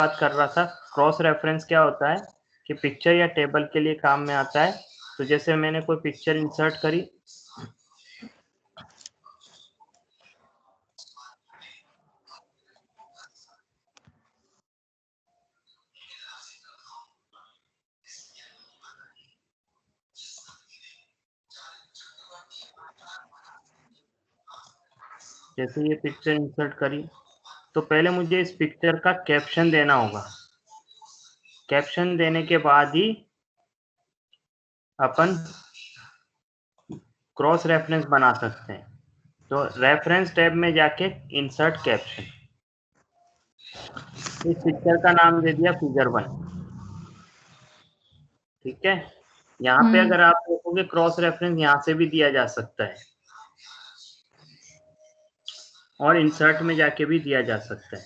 बात कर रहा था, क्रॉस रेफरेंस क्या होता है कि पिक्चर या टेबल के लिए काम में आता है। तो जैसे मैंने कोई पिक्चर इंसर्ट करी, जैसे ये पिक्चर इंसर्ट करी, तो पहले मुझे इस पिक्चर का कैप्शन देना होगा। कैप्शन देने के बाद ही अपन क्रॉस रेफरेंस बना सकते हैं। तो रेफरेंस टैब में जाके इंसर्ट कैप्शन, इस पिक्चर का नाम दे दिया फिगर 1। ठीक है, यहाँ पे अगर आप देखोगे क्रॉस रेफरेंस यहाँ से भी दिया जा सकता है और इंसर्ट में जाके भी दिया जा सकता है।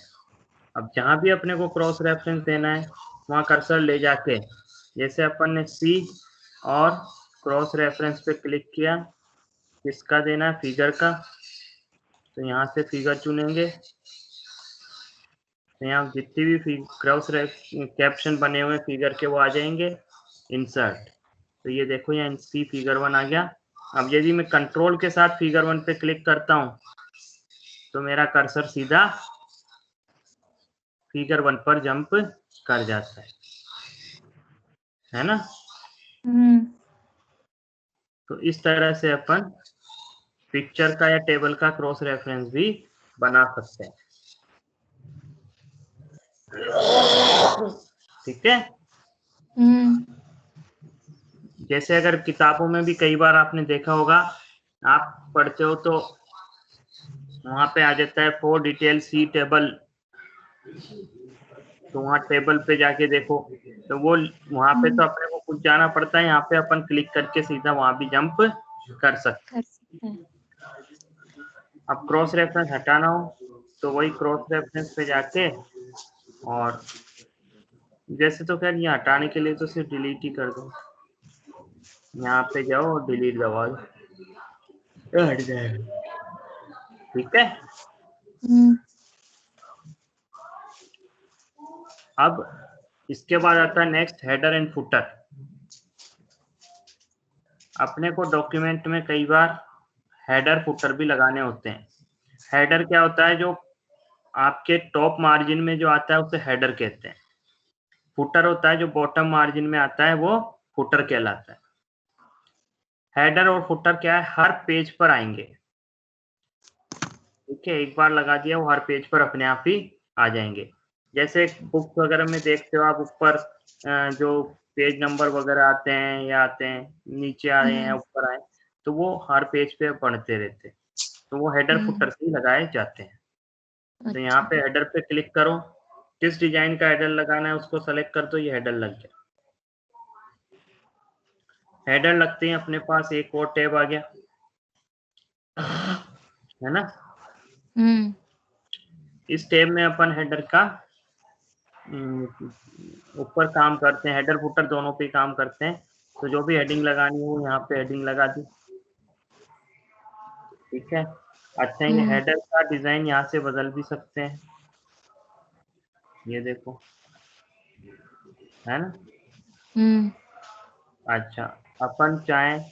अब जहां भी अपने को क्रॉस रेफरेंस देना है वहां कर्सर ले जाके, जैसे अपन ने सी और क्रॉस रेफरेंस पे क्लिक किया, किसका देना है, फिगर का, तो यहाँ से फिगर चुनेंगे। तो यहाँ जितनी भी क्रॉस कैप्शन बने हुए फिगर के वो आ जाएंगे। इंसर्ट, तो ये देखो यहाँ सी फिगर 1 आ गया। अब यदि मैं कंट्रोल के साथ फिगर 1 पे क्लिक करता हूँ तो मेरा कर्सर सीधा फिगर 1 पर जंप कर जाता है ना। तो इस तरह से अपन पिक्चर का या टेबल का क्रॉस रेफरेंस भी बना सकते हैं। ठीक है, जैसे अगर किताबों में भी कई बार आपने देखा होगा, आप पढ़ते हो तो वहां पे आ जाता है फॉर डिटेल सी टेबल, तो वहां टेबल पे जाके देखो, तो वो वहां पे तो अपने को कुछ जाना पड़ता है, यहाँ पे अपन क्लिक करके सीधा वहां भी जंप कर सकते हैं। अब क्रॉस रेफरेंस हटाना हो तो वही क्रॉस रेफरेंस पे जाके, और जैसे तो खैर ये हटाने के लिए तो सिर्फ डिलीट ही कर दो, यहाँ पे जाओ और डिलीट दबाओ, तो हट जाएगा। ठीक है, अब इसके बाद आता है नेक्स्ट हेडर एंड फुटर। अपने को डॉक्यूमेंट में कई बार हेडर फुटर भी लगाने होते हैं। हेडर क्या होता है, जो आपके टॉप मार्जिन में जो आता है उसे हेडर कहते हैं। फुटर होता है जो बॉटम मार्जिन में आता है, वो फुटर कहलाता है। हेडर और फुटर क्या है, हर पेज पर आएंगे। ठीक है, एक बार लगा दिया वो हर पेज पर अपने आप ही आ जाएंगे। जैसे बुक वगैरह में देखते हो आप, ऊपर जो पेज नंबर वगैरह आते हैं या आते हैं, नीचे आए हैं ऊपर आए, तो वो हर पेज पे पढ़ते रहते हैं, तो वो हेडर फुटर से ही लगाए जाते हैं। तो यहाँ पे हेडर पे क्लिक करो, किस डिजाइन का हेडर लगाना है उसको सेलेक्ट कर दो, ये हेडर लग गया। हेडर लगते ही अपने पास एक और टैब आ गया, है ना। इस टैब में अपन हेडर का ऊपर काम करते हैं, हेडर फुटर दोनों पे काम करते हैं। तो जो भी हेडिंग लगानी हो यहाँ पे हेडिंग लगा दी। ठीक है, अच्छा ये हेडर का डिजाइन यहाँ से बदल भी सकते हैं, ये देखो, है ना। अच्छा, अपन चाहें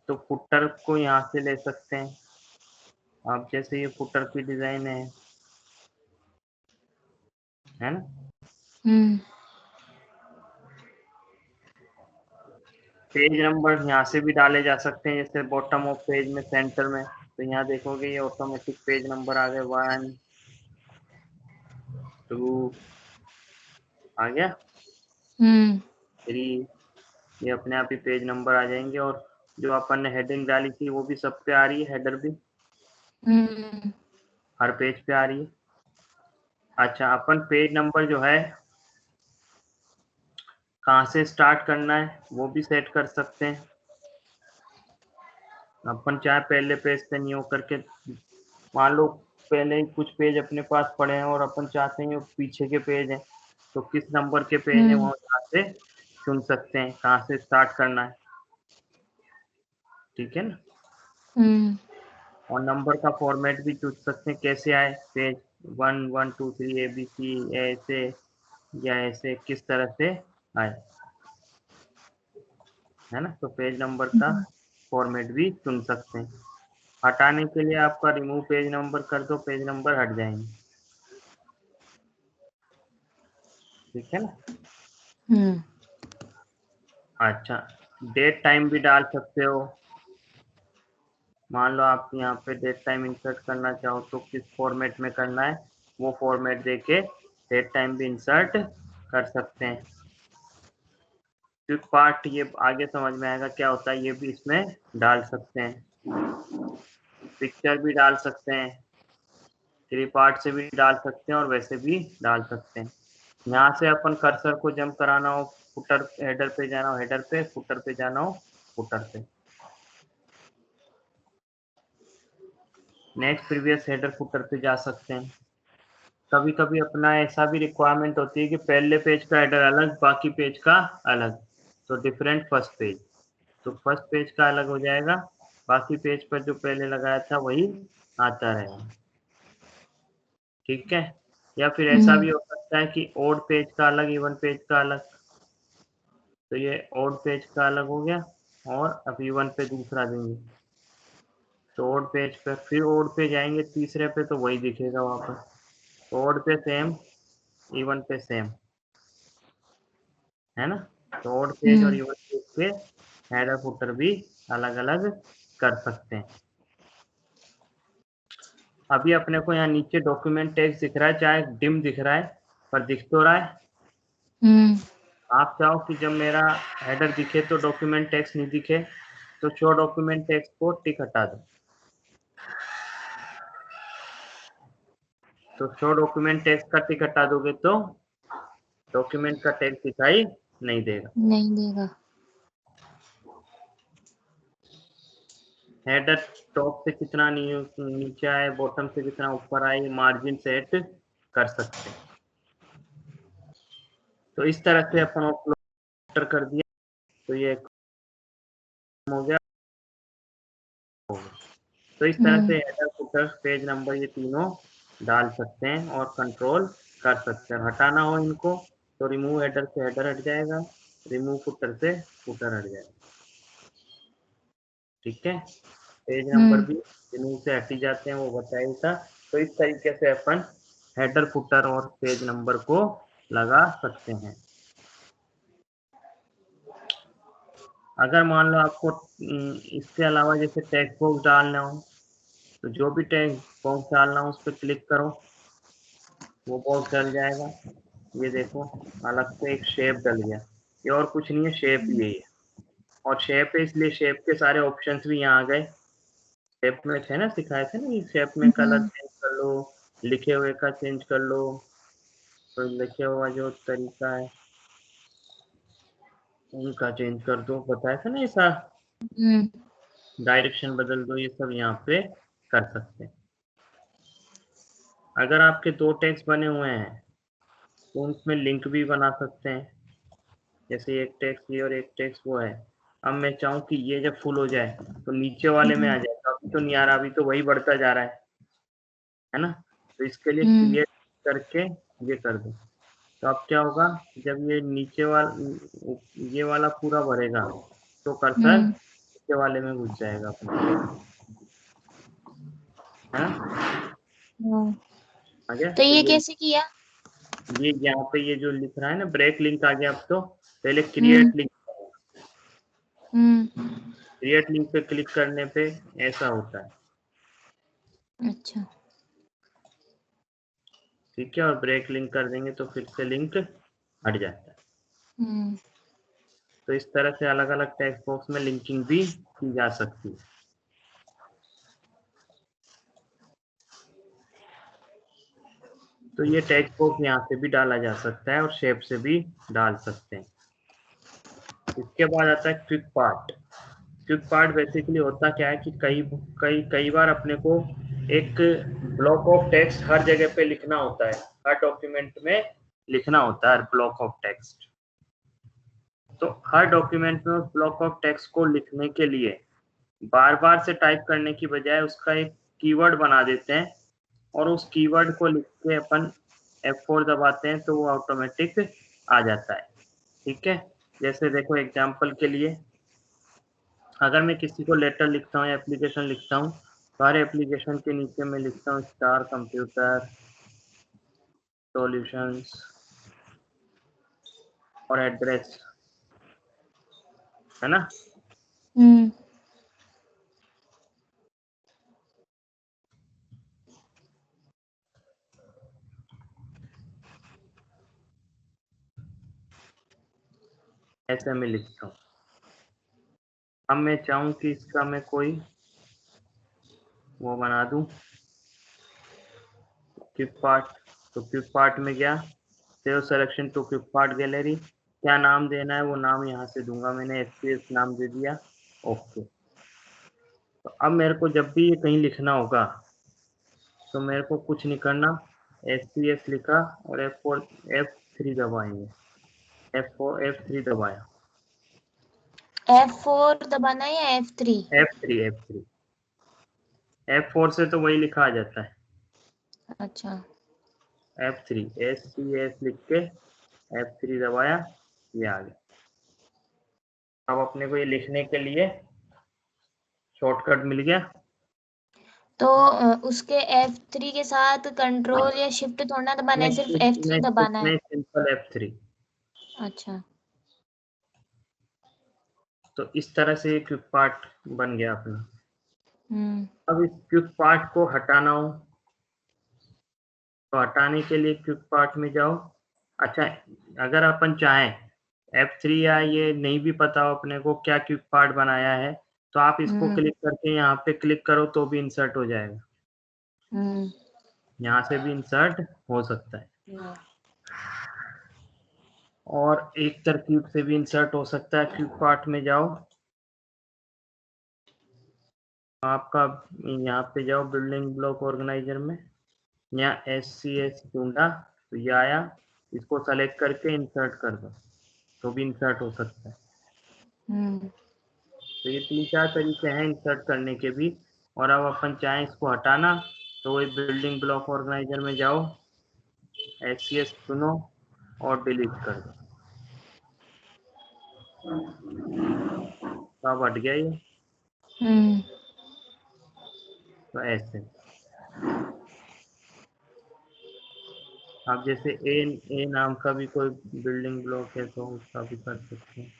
तो फुटर को यहाँ से ले सकते हैं। अब जैसे ये फुटर की डिजाइन है ना। पेज नंबर यहाँ से भी डाले जा सकते हैं, जैसे बॉटम ऑफ पेज में सेंटर में, तो यहाँ देखोगे ये ऑटोमेटिक पेज नंबर आ गए, 1 2 आ गया, 3, ये अपने आप ही पेज नंबर आ जाएंगे। और जो अपन ने हेडिंग डाली थी वो भी सब पे आ रही है, हेडर भी हर पेज पे आ रही है। अच्छा, अपन पेज नंबर जो है कहाँ से स्टार्ट करना है वो भी सेट कर सकते हैं। अपन चाहे पहले पेज से नहीं हो करके, मान लो पहले ही कुछ पेज अपने पास पड़े हैं और अपन चाहते हैं पीछे के पेज हैं, तो किस नंबर के पेज है वो यहाँ से चुन सकते हैं, कहाँ से स्टार्ट करना है। ठीक है ना, और नंबर का फॉर्मेट भी चुन सकते हैं, कैसे आए पेज 1 1 2 3 ABC ऐसे, या ऐसे किस तरह से आए, है ना। तो पेज नंबर का फॉर्मेट भी चुन सकते हैं। हटाने के लिए आपका रिमूव पेज नंबर कर दो, पेज नंबर हट जाएंगे, ठीक है ना। अच्छा, डेट टाइम भी डाल सकते हो। मान लो आप यहाँ पे डेट टाइम इंसर्ट करना चाहो तो किस फॉर्मेट में करना है, वो फॉर्मेट देके डेट टाइम भी इंसर्ट कर सकते हैं। क्विक पार्ट ये आगे समझ में आएगा क्या होता है, ये भी इसमें डाल सकते हैं। पिक्चर भी डाल सकते हैं, थ्री पार्ट से भी डाल सकते हैं और वैसे भी डाल सकते हैं। यहाँ से अपन कर्सर को जंप कराना हो, फुटर हेडर पे जाना हो हेडर पे, फुटर पे जाना हो फुटर पे। नेक्स्ट प्रीवियस हेडर फुटर पे जा सकते हैं। कभी कभी अपना ऐसा भी रिक्वायरमेंट होती है कि पहले पेज का हेडर अलग, बाकी पेज का अलग, तो डिफरेंट फर्स्ट पेज, तो फर्स्ट पेज का अलग हो जाएगा, बाकी पेज पर जो पहले लगाया था वही आता रहेगा, ठीक है। या फिर ऐसा भी हो सकता है कि ओड पेज का अलग, इवन पेज का अलग, तो ये ओड पेज का अलग हो गया और अब इवन पे दूसरा देंगे, तो ओड पेज पे फिर ओड पे जाएंगे तीसरे पे तो वही दिखेगा वापस, तो ओड पे सेम, इवन पे सेम, है ना। तो ओड पेज और इवन पेज पे हेडर फुटर भी अलग अलग कर सकते हैं। अभी अपने को यहाँ नीचे डॉक्यूमेंट टेक्स्ट दिख रहा है, चाहे डिम दिख रहा है पर दिख तो रहा है। आप चाहो कि जब मेरा हेडर दिखे तो डॉक्यूमेंट टेक्स्ट नहीं दिखे, तो शो डॉक्यूमेंट टेक्स्ट को टिक हटा दो, तो शो डॉक्यूमेंट टेक्स्ट का टिक हटा दोगे तो डॉक्यूमेंट का टेक्स्ट दिखाई नहीं देगा। हेडर टॉप से कितना नीचे आए, बॉटम से कितना ऊपर आए, मार्जिन सेट कर सकते हैं। तो इस तरह से अपन अपलोड कर दिया, तो ये हो गया। तो इस तरह से हेडर फुटर पेज नंबर ये तीनों डाल सकते हैं और कंट्रोल कर सकते हैं। हटाना हो इनको तो रिमूव हेडर से हेडर हट जाएगा, रिमूव फुटर से फुटर हट जाएगा, ठीक है। पेज नंबर भी रिमूव से हट ही जाते हैं, वो बताया था। तो इस तरीके से अपन हेडर फुटर और पेज नंबर को लगा सकते हैं। अगर मान लो आपको इसके अलावा जैसे टेक्स्ट बॉक्स डालना हो, तो जो भी टेक्स्ट बॉक्स डालना हो उस पर क्लिक करो, वो बॉक्स डल जाएगा। ये देखो अलग से एक शेप डल गया, ये और कुछ नहीं है, शेप यही है, और शेप है इसलिए शेप के सारे ऑप्शंस भी यहाँ आ गए। शेप में थे ना, सिखाए थे ना, शेप में कलर चेंज कर लो, लिखे हुए का चेंज कर लो, तो लिखे हुआ जो तरीका है उनका चेंज कर दो, बताया था ना ऐसा, डायरेक्शन बदल दो, ये सब यहाँ पे कर सकते हैं। अगर आपके दो टेक्स्ट बने हुए हैं तो उसमें लिंक भी बना सकते हैं, जैसे एक टेक्स्ट ये और एक टेक्स्ट वो है। अब मैं चाहूँ कि ये जब फुल हो जाए तो नीचे वाले में आ जाए, अभी तो नहीं आ रहा, अभी तो वही बढ़ता जा रहा है ना। तो इसके लिए क्रिएट करके ये कर दो, तो अब क्या होगा, जब ये नीचे वाला ये वाला पूरा भरेगा तो कर्सर नीचे वाले में घुस जाएगा अपना, है ना। आ गया, तो ये कैसे किया? ये यहाँ पे ये जो लिख रहा है ना ब्रेक लिंक आ गया। अब तो पहले क्रिएट लिंक, क्रिएट लिंक पे क्लिक करने पे ऐसा होता है। अच्छा, ठीक है, और ब्रेक लिंक कर देंगे तो फिर से लिंक हट जाता है। तो इस तरह से अलग अलग टेक्स्ट बॉक्स में लिंकिंग भी की जा सकती है। तो ये टेक्स्ट बॉक्स यहाँ से भी डाला जा सकता है और शेप से भी डाल सकते हैं। इसके बाद आता है quick part. Quick part basically होता क्या है कि कई बार अपने को एक ब्लॉक ऑफ टेक्स्ट हर जगह पे लिखना होता है, हर डॉक्यूमेंट में लिखना होता है ब्लॉक ऑफ टेक्स्ट। तो हर डॉक्यूमेंट में उस ब्लॉक ऑफ टेक्स्ट को लिखने के लिए बार बार से टाइप करने की बजाय उसका एक कीवर्ड बना देते हैं और उस कीवर्ड को लिख के अपन F4 दबाते हैं तो वो ऑटोमेटिक आ जाता है। ठीक है, जैसे देखो एग्जांपल के लिए अगर मैं किसी को लेटर लिखता हूँ या एप्लीकेशन लिखता हूँ तो हर एप्लीकेशन के नीचे मैं लिखता हूँ स्टार कंप्यूटर सॉल्यूशंस और एड्रेस, है ना। ऐसे मैं लिखता हूँ। अब मैं चाहूँ कि इसका मैं कोई वो बना दूं क्विक पार्ट, तो क्विक पार्ट में गया save selection to quick part gallery, क्या नाम देना है वो नाम यहाँ से दूंगा, मैंने FPS नाम दे दिया। ओके, तो अब मेरे को जब भी ये कहीं लिखना होगा तो मेरे को कुछ नहीं करना, SPS लिखा और F3 दबाएंगे, F3 दबाया, F4 दबाना है या F3? F3 F4 से तो वही लिखा आ जाता है। अच्छा, F3 SPS लिख के F3 दबाया, ये आ गया। अब अपने को ये लिखने के लिए शॉर्टकट मिल गया। तो उसके F3 के साथ कंट्रोल या शिफ्ट थोड़ा दबाना है, सिर्फ F3 दबाना है? Simple F3। अच्छा, तो इस तरह से क्विक पार्ट बन गया अपना। हम्म, अब इस क्विक पार्ट को हटाना हो तो हटाने के लिए क्विक पार्ट में जाओ। अच्छा, अगर अपन चाहें F3 या ये नहीं भी पता हो अपने को क्या क्विक पार्ट बनाया है तो आप इसको क्लिक करके यहाँ पे क्लिक करो तो भी इंसर्ट हो जाएगा, यहाँ से भी इंसर्ट हो सकता है। और एक तरकीब से भी इंसर्ट हो सकता है। क्विक पार्ट में जाओ, आपका यहाँ पे जाओ बिल्डिंग ब्लॉक ऑर्गेनाइजर में, यहाँ SCS ढूंढा तो ये आया, इसको सेलेक्ट करके इंसर्ट कर दो तो भी इंसर्ट हो सकता है। तो ये 3-4 तरीके हैं इंसर्ट करने के भी। और अब अपन चाहें इसको हटाना तो वही बिल्डिंग ब्लॉक ऑर्गेनाइजर में जाओ, SCS चुनो और डिलीट कर दो, तो अब हट गया ये। तो ऐसे अब जैसे ए नाम का भी कोई बिल्डिंग ब्लॉक है तो उसका भी कर सकते हैं,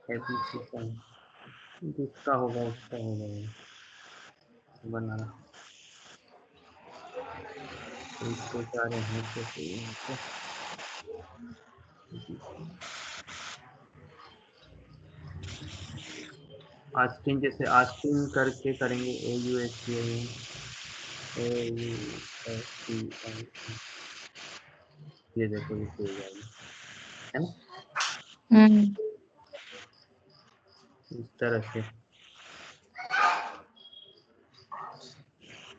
एप्लीकेशन जिसका होगा उसका होगा वो बनाना। तो इसको सारे हैं तो फिर यहाँ पे आस्किन, जैसे आस्किन करके करेंगे AUSTIN AUSTIN, ये देखो ये हो जाएगा, है ना, इस तरह से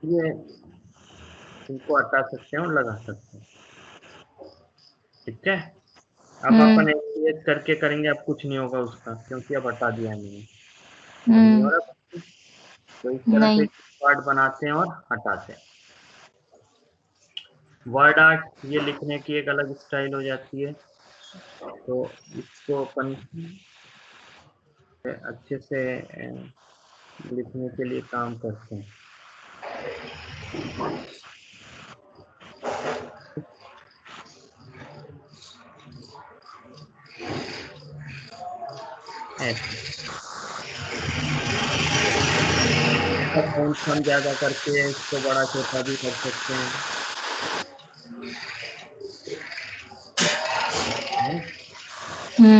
ये इनको हटा सकते हैं और लगा सकते हैं। ठीक है, अब अपन FPS करके करेंगे, अब कुछ नहीं होगा उसका क्योंकि अब हटा दिया है मैंने, अब नहीं हो रहा। तो इस तरह से नहीं, पार्ट बनाते हैं और हटाते हैं। वर्ड आर्ट ये लिखने की एक अलग स्टाइल हो जाती है, तो इसको अपन अच्छे से लिखने के लिए काम करते हैं। ऐसे फॉन्ट हम ज्यादा करके इसको बड़ा छोटा भी कर सकते हैं,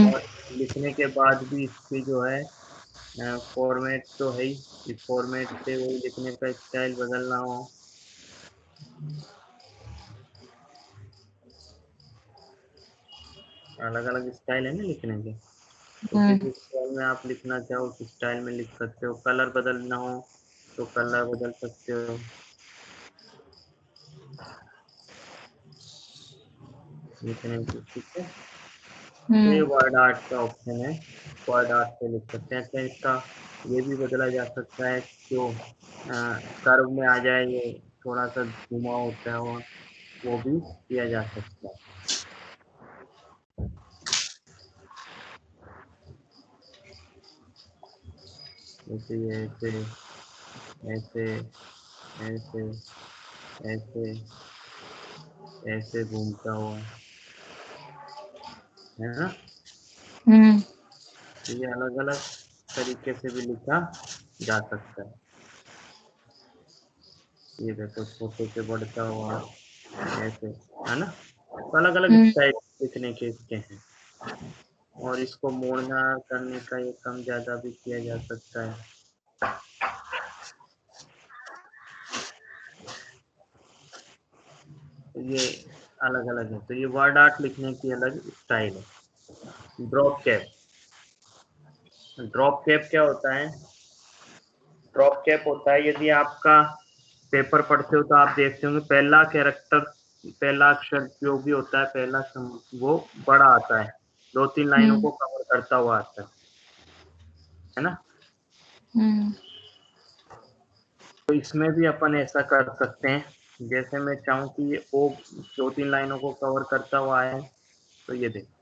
और लिखने के बाद भी इसकी जो है फॉर्मेट तो है ही, इस फॉर्मेट से वही लिखने का स्टाइल बदलना हो, अलग अलग स्टाइल है ना लिखने के, तो जिस स्टाइल में आप लिखना चाहो उस स्टाइल में लिख सकते हो। कलर बदलना हो तो कलर बदल सकते हो, लिखने की। ठीक है, तो ये वर्ड आर्ट का ऑप्शन है, वर्ड आर्ट से लिख सकते हैं। अच्छा, इसका ये भी बदला जा सकता है जो कर्व में आ जाए, ये थोड़ा सा घुमा होता है वो वो भी किया जा सकता है। जैसे ये ऐसे ऐसे ऐसे ऐसे ऐसे घूमता हुआ, है ना। तो ये अलग अलग तरीके से भी लिखा जा सकता है। ये देखो छोटे से बढ़ता हुआ ऐसे, है ना। तो अलग अलग स्टाइल लिखने के इसके हैं। और इसको मोड़ना करने का ये कम ज्यादा भी किया जा सकता है। तो ये अलग अलग है। तो ये वर्ड आर्ट लिखने की अलग स्टाइल है। ड्रॉप कैप, ड्रॉप कैप क्या होता है? ड्रॉप कैप होता है, यदि आपका पेपर पढ़ते हो तो आप देखते होंगे पहला कैरेक्टर, पहला अक्षर जो भी होता है, पहला वो बड़ा आता है, 2-3 लाइनों को कवर करता हुआ आता है ना। तो इसमें भी अपन ऐसा कर सकते हैं, जैसे मैं चाहूँ कि ये ओ 2-3 लाइनों को कवर करता हुआ है, तो ये देखो,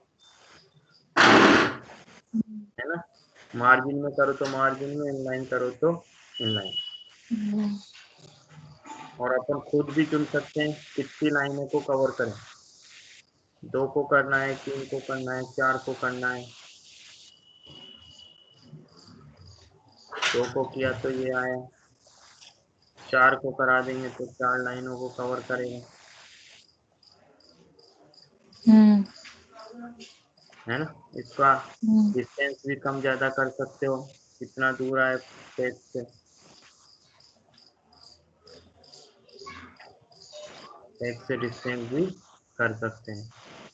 है ना। मार्जिन में करो तो मार्जिन में, इनलाइन करो तो इनलाइन। और अपन खुद भी चुन सकते हैं कितनी लाइनों को कवर करें, 2 को करना है, 3 को करना है, 4 को करना है। 2 को किया तो ये आया, 4 को करा देंगे तो 4 लाइनों को कवर करेगा, है ना। इसका डिस्टेंस भी कम ज्यादा कर सकते हो, कितना दूर आए पेज से, पेज से डिस्टेंस भी कर सकते हैं।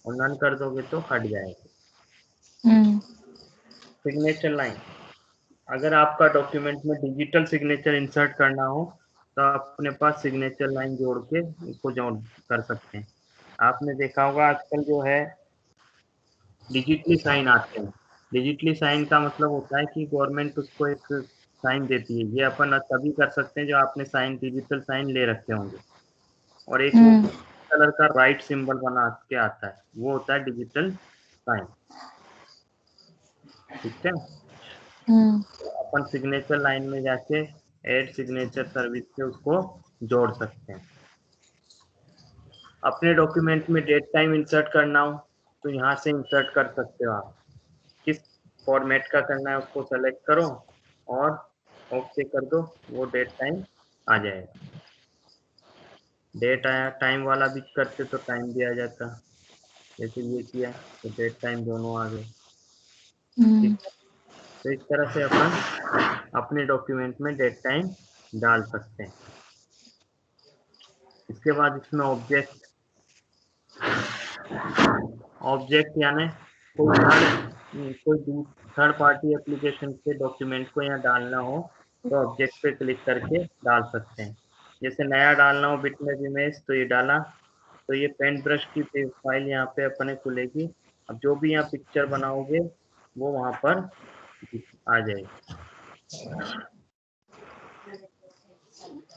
और नन कर दोगे तो हट जाएगा। सिग्नेचर लाइन, अगर आपका डॉक्यूमेंट में डिजिटल सिग्नेचर इंसर्ट करना हो तो आप अपने पास सिग्नेचर लाइन जोड़ के इसको जोड़ कर सकते हैं। आपने देखा होगा आजकल जो है डिजिटली साइन आते हैं। डिजिटली साइन का मतलब होता है कि गवर्नमेंट उसको एक साइन देती है। ये अपन तभी कर सकते हैं जो आपने साइन, डिजिटल साइन ले रखे होंगे। और एक वो कलर का राइट सिंबल बना के आता है, वो होता है डिजिटल साइन। ठीक है। अपन सिग्नेचर लाइन में जाके ऐड सिग्नेचर सर्विस से उसको जोड़ सकते हैं। अपने डॉक्यूमेंट में डेट टाइम इंसर्ट करना हो तो यहाँ से इंसर्ट कर सकते हो। आप किस फॉर्मेट का करना है उसको सेलेक्ट करो और ओके कर दो, वो डेट टाइम आ जाएगा। डेट आया, टाइम वाला भी करते तो टाइम भी आ जाता, जैसे ये किया तो डेट टाइम दोनों आ गए। ठीक है। तो इस तरह से अपन अपने डॉक्यूमेंट में डेट टाइम डाल सकते हैं। इसके बाद इसमें ऑब्जेक्ट, ऑब्जेक्ट यानी कोई थर्ड पार्टी एप्लीकेशन के डॉक्यूमेंट को यहाँ डालना हो तो ऑब्जेक्ट पे क्लिक करके डाल सकते हैं। जैसे नया डालना हो बिटमैप इमेज तो ये डाला, तो ये पेंट ब्रश की फाइल यहाँ पे अपने खुलेगी। अब जो भी यहाँ पिक्चर बनाओगे वो वहां पर आ जाएगी।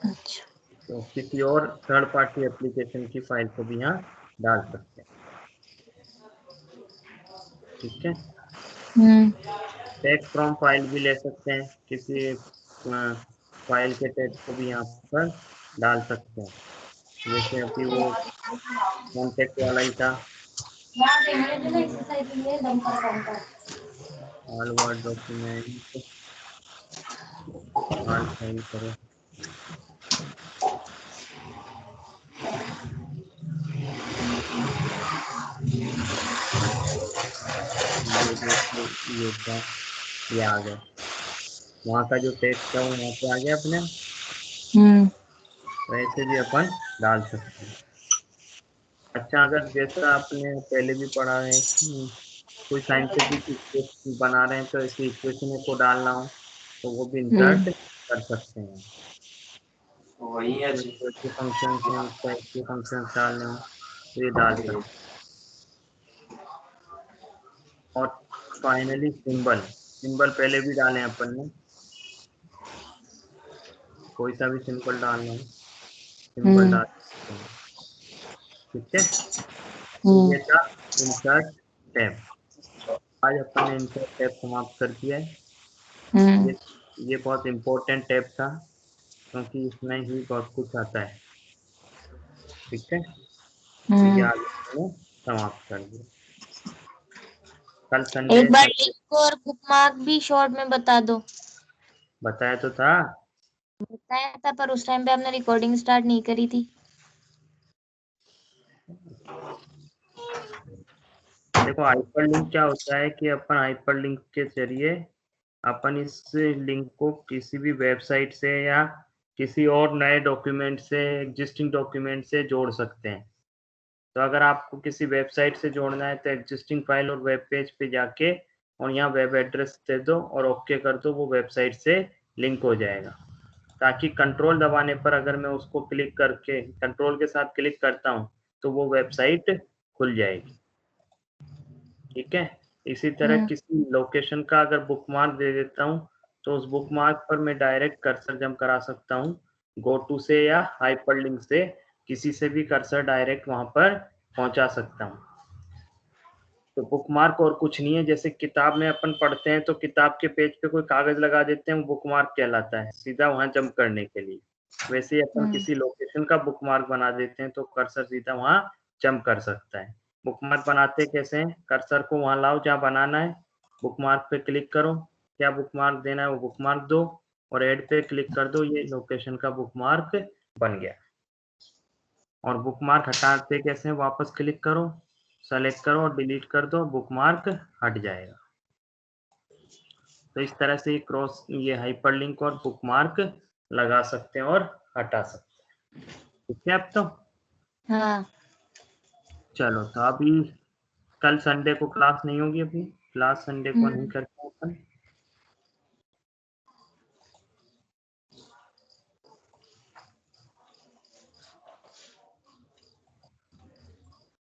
अच्छा। तो किसी और थर्ड पार्टी एप्लीकेशन की फाइल को भी यहाँ डाल सकते हैं। ठीक है। टेक्स्ट फ्रॉम फाइल भी ले सकते हैं, किसी फाइल के टेक्स्ट को भी यहाँ पर डाल सकते हैं। जैसे अभी वो कॉन्टेक्ट वाला ही था, all word document, all file करो, ये था, ये आ गया, वहाँ का जो टेक्स्ट था वो यहाँ पे आ गया अपने। वैसे भी अपन डाल सकते हैं। अच्छा, अगर जैसा आपने पहले भी पढ़ा है कि कोई साइंटिफिक इक्वेशन बना रहे हैं तो ऐसी इक्वेशन को डालना हो तो वो भी इंसर्ट कर सकते हैं। वही है जी, फंक्शन हैं, उसका ऐसे फंक्शन डालने हो तो ये डाल सकते हैं। और फाइनली सिंबल, सिंबल पहले भी डाले हैं अपन ने, कोई सा भी सिंबल डालना हो सिंबल डाल सकते हैं। ठीक है, तो ये था इंसर्ट टैब। आज अपन ने इंसर्ट टैब समाप्त कर दिया है। ये बहुत इम्पोर्टेंट टैब था क्योंकि इसमें ही बहुत कुछ आता है। ठीक है, ये आज मैंने समाप्त कर दिया। कल संडे एक बार लिंक और बुकमार्क भी शॉर्ट में बता दो। बताया तो था, बताया था, पर उस टाइम पे आपने रिकॉर्डिंग स्टार्ट नहीं करी थी। देखो हाइपरलिंक क्या होता है कि अपन हाइपरलिंक के जरिए अपन इस लिंक को किसी भी वेबसाइट से या किसी और नए डॉक्यूमेंट से, एग्जिस्टिंग डॉक्यूमेंट से जोड़ सकते हैं। तो अगर आपको किसी वेबसाइट से जोड़ना है तो एग्जिस्टिंग फाइल और वेब पेज पे जाके और यहाँ वेब एड्रेस दे दो और ओके कर दो, वो वेबसाइट से लिंक हो जाएगा। ताकि कंट्रोल दबाने पर अगर मैं उसको क्लिक करके कंट्रोल के साथ क्लिक करता हूँ तो वो वेबसाइट खुल जाएगी। ठीक है, इसी तरह किसी लोकेशन का अगर बुकमार्क दे देता हूँ तो उस बुकमार्क पर मैं डायरेक्ट कर्सर जंप करा सकता हूँ, गो टू से या हाइपरलिंक से, किसी से भी कर्सर डायरेक्ट वहां पर पहुंचा सकता हूँ। तो बुकमार्क और कुछ नहीं है, जैसे किताब में अपन पढ़ते हैं तो किताब के पेज पे कोई कागज लगा देते हैं, वो बुकमार्क कहलाता है, सीधा वहां जंप करने के लिए। वैसे ही अपन किसी लोकेशन का बुकमार्क बना देते हैं तो कर्सर सीधा वहां जंप कर सकता है। बुकमार्क बनाते कैसे हैं, कर्सर को वहां लाओ जहाँ बनाना है, बुकमार्क पे क्लिक करो, क्या बुकमार्क देना है वो बुकमार्क दो और ऐड पे क्लिक कर दो, ये लोकेशन का बुकमार्क बन गया। और बुकमार्क हटाते कैसे, वापस क्लिक करो, सेलेक्ट करो और डिलीट कर दो, बुकमार्क हट जाएगा। तो इस तरह से ये हाइपरलिंक और बुकमार्क लगा सकते हैं और हटा सकते हैं। ठीक है, अब तो हाँ। चलो, तो अभी कल संडे को क्लास नहीं होगी, अभी क्लास संडे को नहीं कर